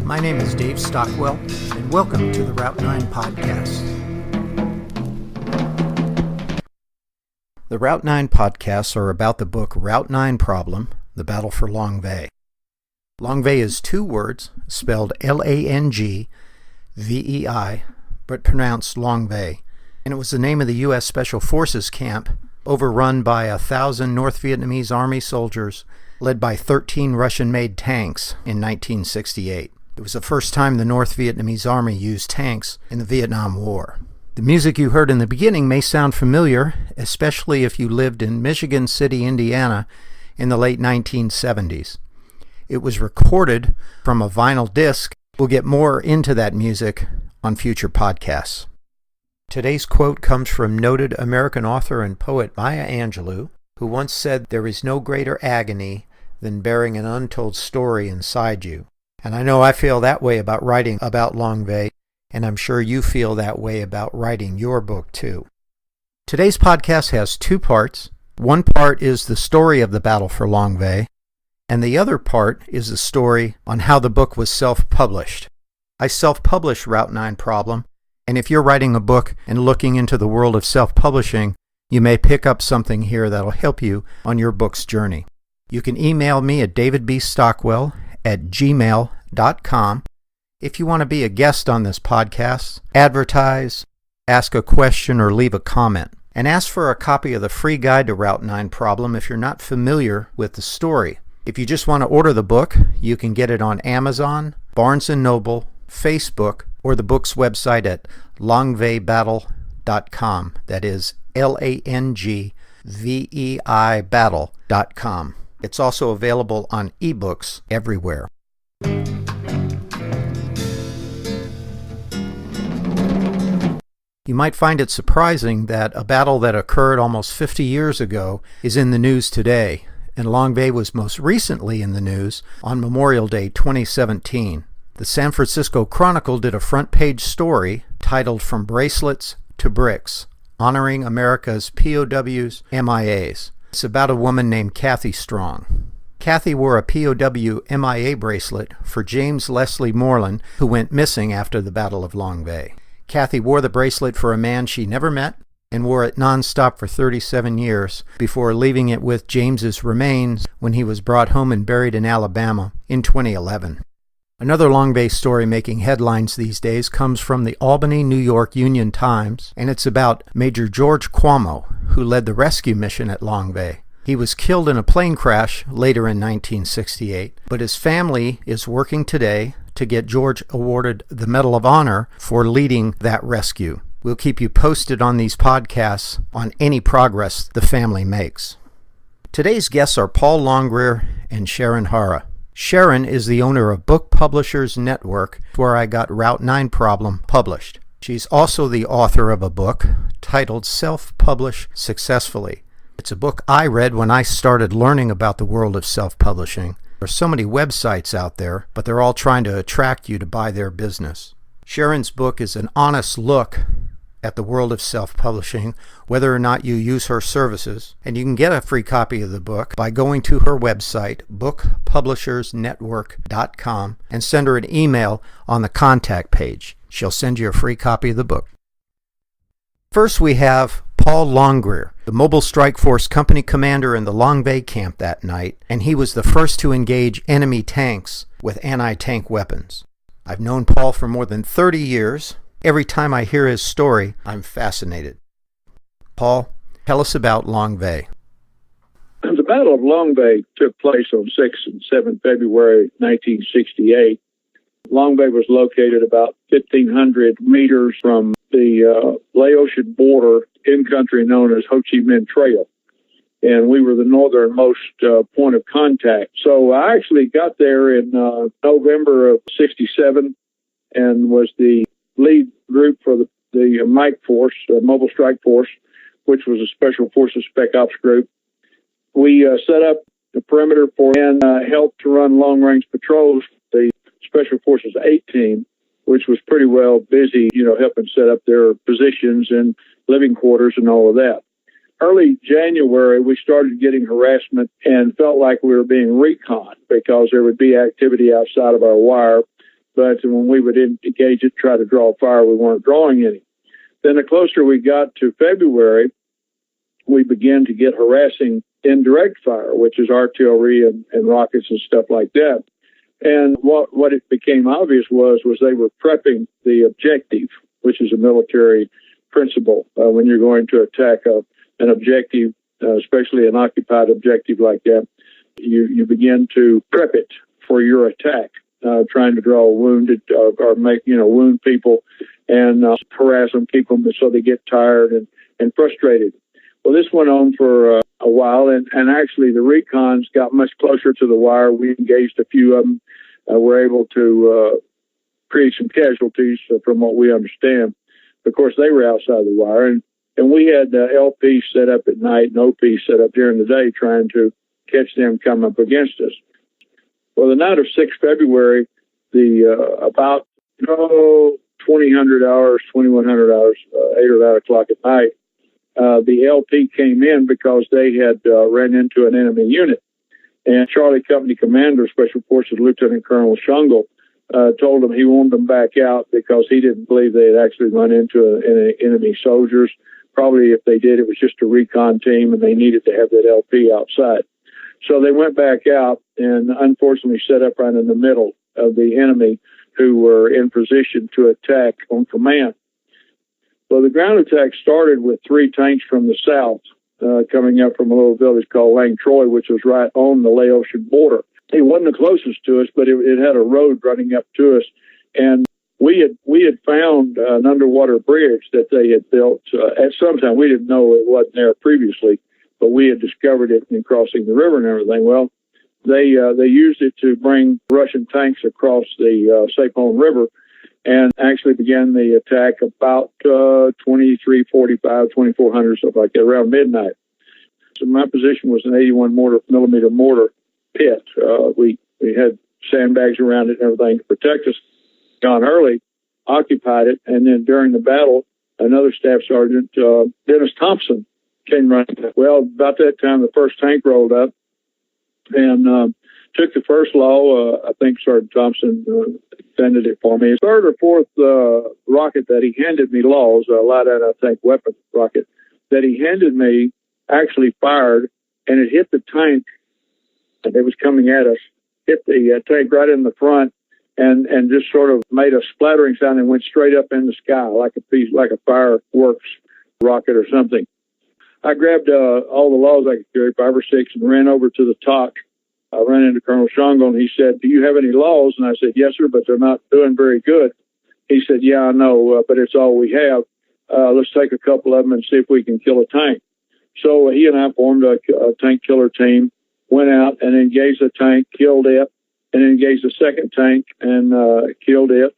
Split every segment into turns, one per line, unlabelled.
My name is Dave Stockwell, and welcome to the Route 9 podcast. The Route 9 podcasts are about the book Route 9 Problem, The Battle for Langvay. Langvay is two words, spelled Langvei, but pronounced Langvay, and it was the name of the U.S. Special Forces camp overrun by 1,000 North Vietnamese Army soldiers led by 13 Russian-made tanks in 1968. It was the first time the North Vietnamese Army used tanks in the Vietnam War. The music you heard in the beginning may sound familiar, especially if you lived in Michigan City, Indiana in the late 1970s. It was recorded from a vinyl disc. We'll get more into that music on future podcasts. Today's quote comes from noted American author and poet Maya Angelou, who once said, "There is no greater agony than bearing an untold story inside you." And I know I feel that way about writing about Langvay, and I'm sure you feel that way about writing your book too. Today's podcast has two parts. One part is the story of the battle for Langvay, and the other part is the story on how the book was self-published. I self-published Route 9 Problem, and if you're writing a book and looking into the world of self-publishing, you may pick up something here that'll help you on your book's journey. You can email me at davidbstockwell@gmail.com if you want to be a guest on this podcast, advertise, ask a question, or leave a comment. And ask for a copy of the free guide to Route 9 Problem if you're not familiar with the story. If you just want to order the book, you can get it on Amazon, Barnes & Noble, Facebook, or the book's website at langveibattle.com. That is Langvei battle.com. It's also available on ebooks everywhere. You might find it surprising that a battle that occurred almost 50 years ago is in the news today, and Langvay was most recently in the news on Memorial Day 2017. The San Francisco Chronicle did a front-page story titled From Bracelets to Bricks, honoring America's POWs, MIAs. It's about a woman named Kathy Strong. Kathy wore a POW MIA bracelet for James Leslie Moreland, who went missing after the Battle of Langvay. Kathy wore the bracelet for a man she never met and wore it nonstop for 37 years before leaving it with James's remains when he was brought home and buried in Alabama in 2011. Another Langvay story making headlines these days comes from the Albany, New York Union Times, and it's about Major George Cuomo, who led the rescue mission at Langvay. He was killed in a plane crash later in 1968, but his family is working today to get George awarded the Medal of Honor for leading that rescue. We'll keep you posted on these podcasts on any progress the family makes. Today's guests are Paul Longrear and Sharon Hara. Sharon is the owner of Book Publishers Network, where I got Route 9 Problem published. She's also the author of a book titled Self-Publish Successfully. It's a book I read when I started learning about the world of self-publishing. There are so many websites out there, but they're all trying to attract you to buy their business. Sharon's book is an honest look at the world of self-publishing, whether or not you use her services, and you can get a free copy of the book by going to her website, bookpublishersnetwork.com, and send her an email on the contact page. She'll send you a free copy of the book. First, we have Paul Longrear, the Mobile Strike Force company commander in the Langvay camp that night, and he was the first to engage enemy tanks with anti-tank weapons. I've known Paul for more than 30 years. Every time I hear his story, I'm fascinated. Paul, tell us about Langvay.
The Battle of Langvay took place on 6 and 7 February 1968. Langvay was located about 1,500 meters from the Laotian border in country known as Ho Chi Minh Trail. And we were the northernmost point of contact. So I actually got there in November of 67 and was the lead group for the Mike Force, Mobile Strike Force, which was a Special Forces Spec Ops group. We set up the perimeter and helped to run long-range patrols for the Special Forces 8 team, which was pretty well busy, helping set up their positions and living quarters and all of that. Early January, we started getting harassment and felt like we were being reconned because there would be activity outside of our wire but when we would engage it, try to draw fire, we weren't drawing any. Then the closer we got to February, we began to get harassing indirect fire, which is artillery and rockets and stuff like that. And what it became obvious was they were prepping the objective, which is a military principle. When you're going to attack an objective, especially an occupied objective like that, you begin to prep it for your attack, trying to draw wounded or make, wound people and harass them, keep them so they get tired and frustrated. Well, this went on for a while, and actually the recons got much closer to the wire. We engaged a few of them. Were able to create some casualties from what we understand. Of course, they were outside the wire, and we had LP set up at night and OP set up during the day trying to catch them come up against us. Well, the night of 6 February, about 2100 hours, 8 or 9 o'clock at night, the LP came in because they had ran into an enemy unit. And Charlie Company Commander, Special Forces Lieutenant Colonel Shungle, told them he wanted them back out because he didn't believe they had actually run into enemy soldiers. Probably if they did, it was just a recon team, and they needed to have that LP outside. So they went back out and unfortunately set up right in the middle of the enemy who were in position to attack on command. Well, the ground attack started with 3 tanks from the south coming up from a little village called Lang Troy, which was right on the Laotian border. It wasn't the closest to us, but it had a road running up to us. And we had found an underwater bridge that they had built at some time. We didn't know it wasn't there previously, but we had discovered it in crossing the river and everything. Well, they used it to bring Russian tanks across the Sapone River and actually began the attack about 2345, 2400, something like that, around midnight. So my position was an 81 millimeter mortar pit. We had sandbags around it and everything to protect us. John Hurley occupied it, and then during the battle, another staff sergeant, Dennis Thompson, came running. Well, about that time, the first tank rolled up and took the first law. I think Sergeant Thompson defended it for me. The third or fourth rocket that he handed me, Laws, a light anti-tank weapon rocket, that he handed me actually fired, and it hit the tank that was coming at us, hit the tank right in the front, and just sort of made a splattering sound and went straight up in the sky like a fireworks rocket or something. I grabbed all the laws I could carry, 5 or 6, and ran over to the TOC. I ran into Colonel Shungle, and he said, "Do you have any laws?" And I said, "Yes, sir, but they're not doing very good." He said, "Yeah, I know, but it's all we have. Let's take a couple of them and see if we can kill a tank." So he and I formed a tank killer team, went out and engaged the tank, killed it, and engaged the second tank and killed it.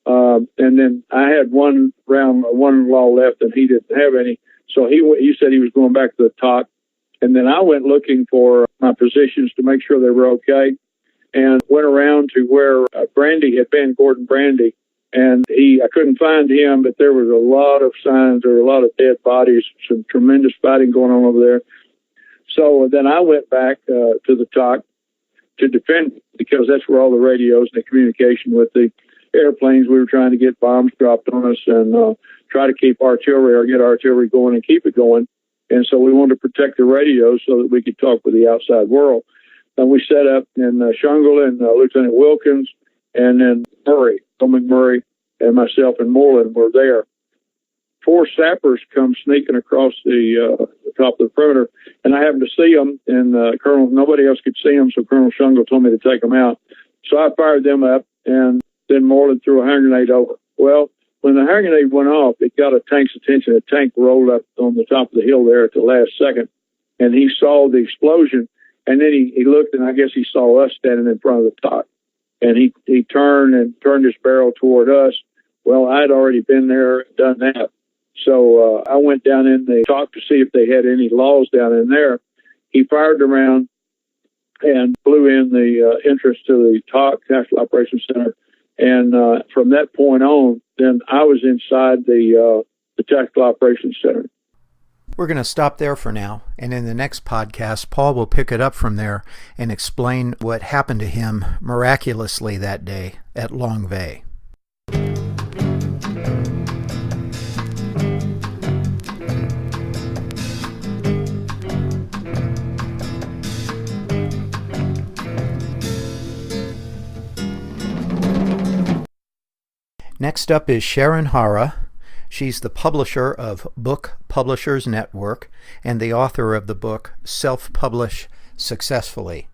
And then I had one law left, and he didn't have any. So he said he was going back to the TOC. And then I went looking for my positions to make sure they were okay, and went around to where Brandy had been, Gordon Brandy. And I couldn't find him, but there was a lot of signs. There were a lot of dead bodies, some tremendous fighting going on over there. So then I went back to the TOC to defend, because that's where all the radios and the communication with the airplanes, we were trying to get bombs dropped on us and try to keep artillery or get artillery going and keep it going. And so we wanted to protect the radios so that we could talk with the outside world. And we set up in Shungle and Lieutenant Wilkins, and then Murray, Bill McMurray, and myself and Moreland were there. 4 sappers come sneaking across the top of the perimeter, and I happened to see them, and nobody else could see them, so Colonel Shungle told me to take them out. So I fired them up, and then Moreland threw a hand grenade over. Well, when the hand grenade went off, it got a tank's attention. A tank rolled up on the top of the hill there at the last second, and he saw the explosion, and then he looked, and I guess he saw us standing in front of the TOC. And he turned his barrel toward us. Well, I'd already been there, done that. So I went down in the TOC to see if they had any laws down in there. He fired around and blew in the entrance to the TOC, Tactical Operations Center. And from that point on, then I was inside the Tactical Operations Center.
We're going to stop there for now, and in the next podcast, Paul will pick it up from there and explain what happened to him miraculously that day at Longvay. Next up is Sharon Hara. She's the publisher of Book Publishers Network and the author of the book Self-Publish Successfully.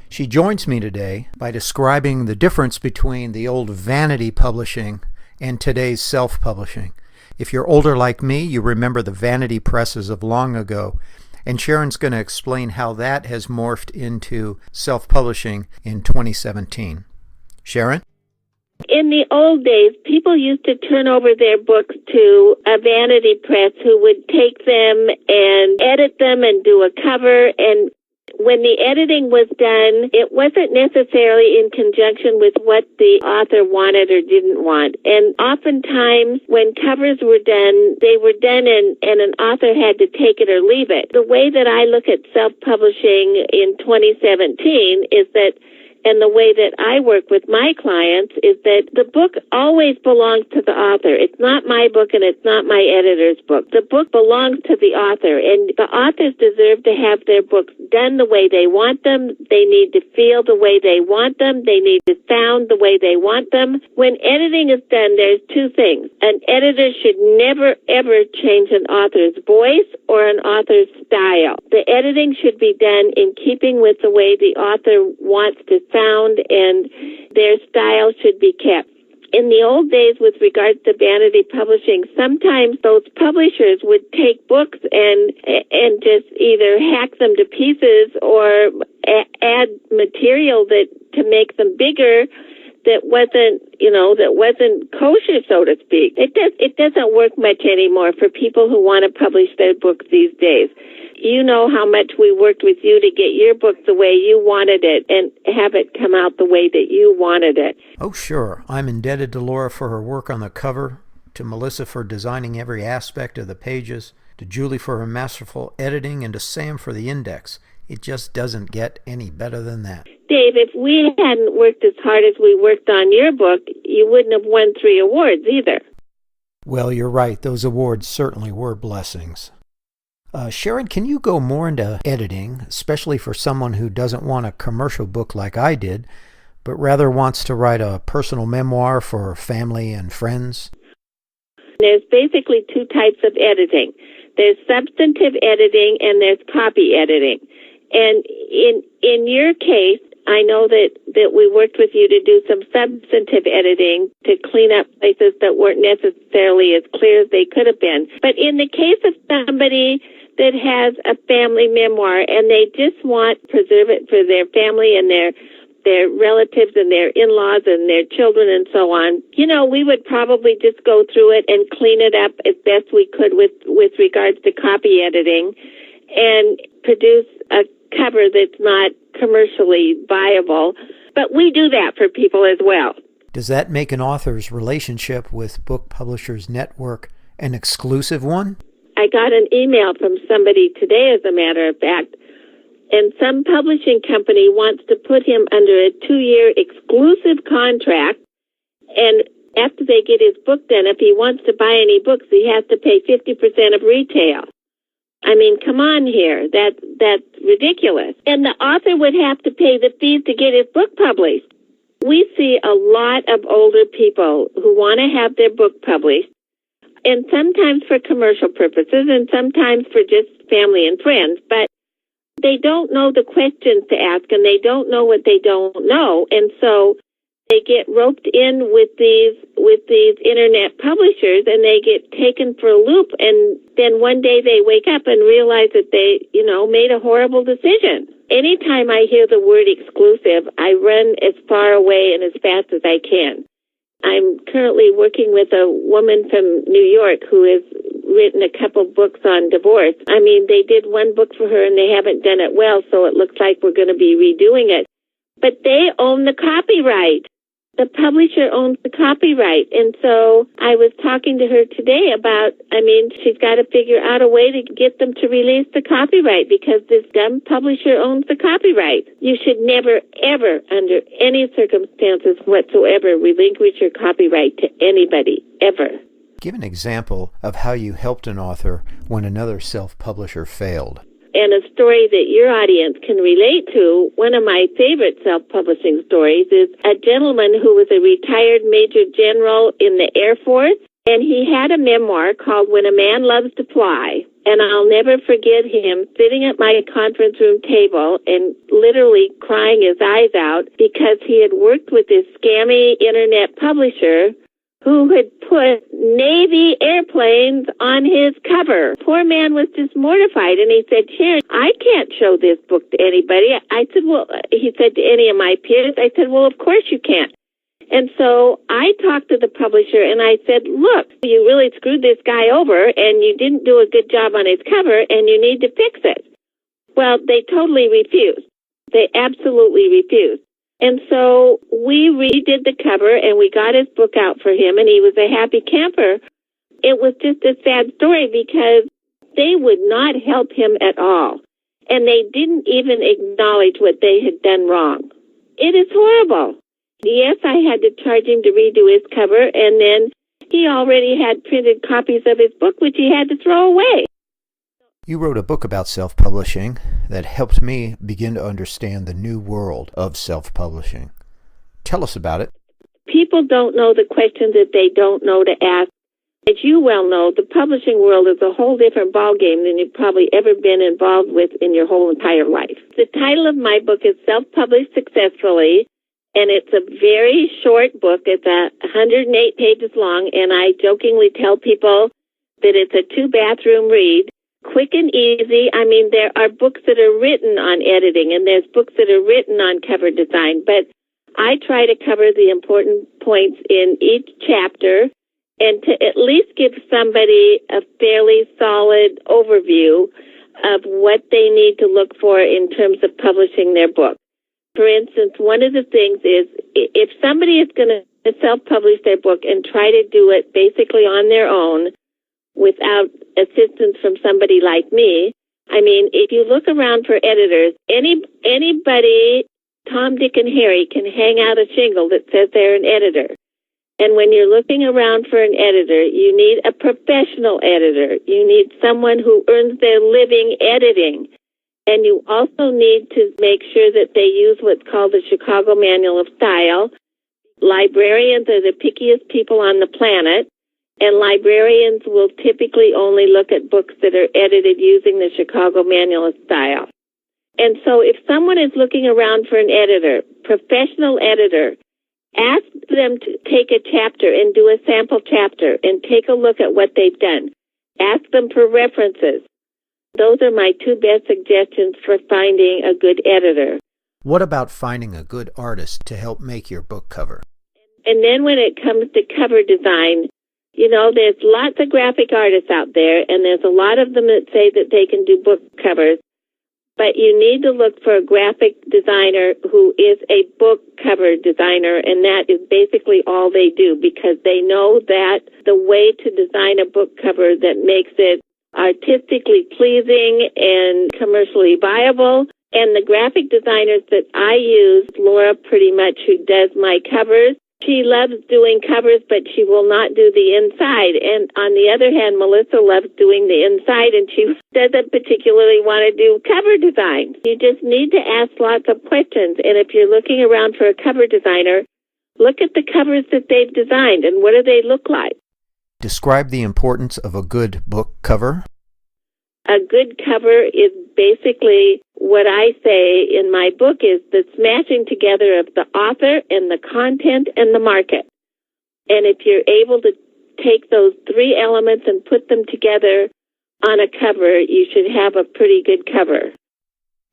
She joins me today by describing the difference between the old vanity publishing and today's self-publishing. If you're older like me, you remember the vanity presses of long ago, and Sharon's going to explain how that has morphed into self-publishing in 2017. Sharon?
In the old days, people used to turn over their books to a vanity press who would take them and edit them and do a cover. And when the editing was done, it wasn't necessarily in conjunction with what the author wanted or didn't want. And oftentimes, when covers were done, they were done and an author had to take it or leave it. The way that I look at self-publishing in 2017 is that, and the way that I work with my clients, is that the book always belongs to the author. It's not my book and it's not my editor's book. The book belongs to the author, and the authors deserve to have their books done the way they want them. They need to feel the way they want them. They need to sound the way they want them. When editing is done, there's two things. An editor should never, ever change an author's voice or an author's style. The editing should be done in keeping with the way the author wants to sound, and their style should be kept. In the old days, with regards to vanity publishing, sometimes those publishers would take books and just either hack them to pieces or add material to make them bigger that wasn't kosher, so to speak. It doesn't work much anymore for people who want to publish their books these days. You know how much we worked with you to get your book the way you wanted it and have it come out the way that you wanted it.
Oh, sure. I'm indebted to Laura for her work on the cover, to Melissa for designing every aspect of the pages, to Julie for her masterful editing, and to Sam for the index. It just doesn't get any better than that.
Dave, if we hadn't worked as hard as we worked on your book, you wouldn't have won 3 awards either.
Well, you're right. Those awards certainly were blessings. Sharon, can you go more into editing, especially for someone who doesn't want a commercial book like I did, but rather wants to write a personal memoir for family and friends?
There's basically 2 types of editing. There's substantive editing and there's copy editing. And in your case, I know that we worked with you to do some substantive editing to clean up places that weren't necessarily as clear as they could have been. But in the case of somebody that has a family memoir and they just want to preserve it for their family and their relatives and their in-laws and their children and so on, we would probably just go through it and clean it up as best we could with regards to copy editing and produce a cover that's not commercially viable. But we do that for people as well.
Does that make an author's relationship with Book Publishers Network an exclusive one?
I got an email from somebody today, as a matter of fact, and some publishing company wants to put him under a 2-year exclusive contract, and after they get his book done, if he wants to buy any books, he has to pay 50% of retail. I mean, come on here. That's ridiculous. And the author would have to pay the fees to get his book published. We see a lot of older people who want to have their book published, and sometimes for commercial purposes and sometimes for just family and friends, but they don't know the questions to ask and they don't know what they don't know. And so they get roped in with these internet publishers and they get taken for a loop. And then one day they wake up and realize that they, made a horrible decision. Anytime I hear the word exclusive, I run as far away and as fast as I can. I'm currently working with a woman from New York who has written a couple books on divorce. I mean, they did one book for her and they haven't done it well, so it looks like we're going to be redoing it. But they own the copyright. The publisher owns the copyright. And so I was talking to her today about, she's got to figure out a way to get them to release the copyright because this dumb publisher owns the copyright. You should never, ever, under any circumstances whatsoever, relinquish your copyright to anybody, ever.
Give an example of how you helped an author when another self-publisher failed.
And a story that your audience can relate to, one of my favorite self-publishing stories is a gentleman who was a retired Major General in the Air Force, and he had a memoir called When a Man Loves to Fly. And I'll never forget him sitting at my conference room table and literally crying his eyes out because he had worked with this scammy internet publisher who had put Navy airplanes on his cover. Poor man was just mortified, and he said, Sharon, I can't show this book to anybody. I said, well, he said to any of my peers, I said, well, of course you can't. And so I talked to the publisher, and I said, look, you really screwed this guy over, and you didn't do a good job on his cover, and you need to fix it. Well, they totally refused. They absolutely refused. And so we redid the cover and we got his book out for him and he was a happy camper. It was just a sad story because they would not help him at all. And they didn't even acknowledge what they had done wrong. It is horrible. Yes, I had to charge him to redo his cover and then he already had printed copies of his book which he had to throw away.
You wrote a book about self-publishing that helped me begin to understand the new world of self-publishing. Tell us about it.
People don't know the questions that they don't know to ask. As you well know, the publishing world is a whole different ballgame than you've probably ever been involved with in your whole entire life. The title of my book is Self-Published Successfully, and it's a very short book. It's 108 pages long, and I jokingly tell people that it's a 2-bathroom read. Quick and easy. There are books that are written on editing and there's books that are written on cover design, but I try to cover the important points in each chapter and to at least give somebody a fairly solid overview of what they need to look for in terms of publishing their book. For instance, one of the things is if somebody is going to self-publish their book and try to do it basically on their own, without assistance from somebody like me. If you look around for editors, anybody, Tom, Dick, and Harry, can hang out a shingle that says they're an editor. And when you're looking around for an editor, you need a professional editor. You need someone who earns their living editing. And you also need to make sure that they use what's called the Chicago Manual of Style. Librarians are the pickiest people on the planet. And librarians will typically only look at books that are edited using the Chicago Manual of Style. And so if someone is looking around for an editor, professional editor, ask them to take a chapter and do a sample chapter and take a look at what they've done. Ask them for references. Those are my 2 best suggestions for finding a good editor.
What about finding a good artist to help make your book cover?
And then when it comes to cover design, there's lots of graphic artists out there, and there's a lot of them that say that they can do book covers. But you need to look for a graphic designer who is a book cover designer, and that is basically all they do, because they know that the way to design a book cover that makes it artistically pleasing and commercially viable. And the graphic designers that I use, Laura pretty much, who does my covers, she loves doing covers, but she will not do the inside. And on the other hand, Melissa loves doing the inside, and she doesn't particularly want to do cover design. You just need to ask lots of questions. And if you're looking around for a cover designer, look at the covers that they've designed and what do they look like.
Describe the importance of a good book cover.
A good cover is basically what I say in my book is the smashing together of the author and the content and the market. And if you're able to take those 3 elements and put them together on a cover, you should have a pretty good cover.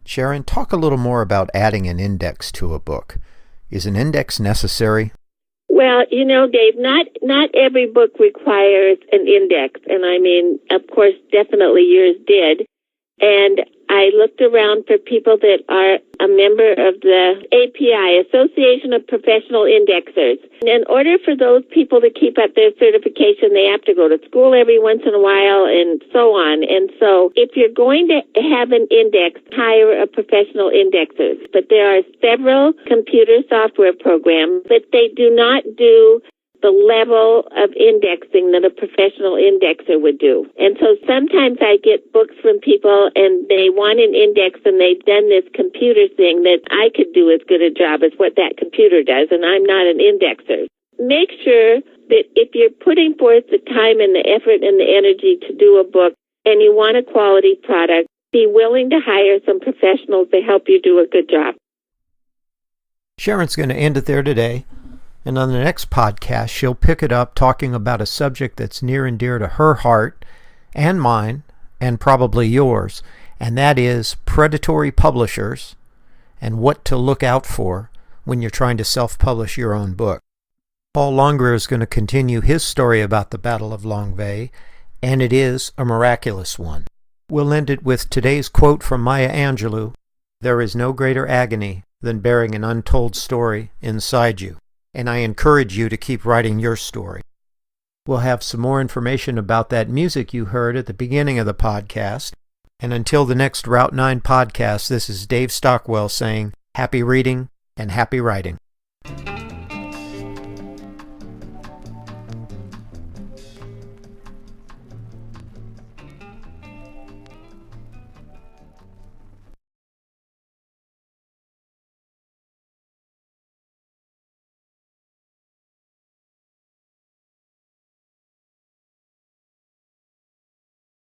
Sharon, talk a little more about adding an index to a book. Is an index necessary?
Well, Dave, not every book requires an index. And of course, definitely yours did. And I looked around for people that are a member of the API, Association of Professional Indexers. In order for those people to keep up their certification, they have to go to school every once in a while and so on. And so if you're going to have an index, hire a professional indexer. But there are several computer software programs, but they do not do the level of indexing that a professional indexer would do. And so sometimes I get books from people and they want an index and they've done this computer thing that I could do as good a job as what that computer does, and I'm not an indexer. Make sure that if you're putting forth the time and the effort and the energy to do a book and you want a quality product, be willing to hire some professionals to help you do a good job.
Sharon's going to end it there today. And on the next podcast, she'll pick it up talking about a subject that's near and dear to her heart and mine, and probably yours, and that is predatory publishers and what to look out for when you're trying to self-publish your own book. Paul Longrear is going to continue his story about the Battle of Longueval, and it is a miraculous one. We'll end it with today's quote from Maya Angelou: "There is no greater agony than bearing an untold story inside you." And I encourage you to keep writing your story. We'll have some more information about that music you heard at the beginning of the podcast. And until the next Route 9 podcast, this is Dave Stockwell saying happy reading and happy writing.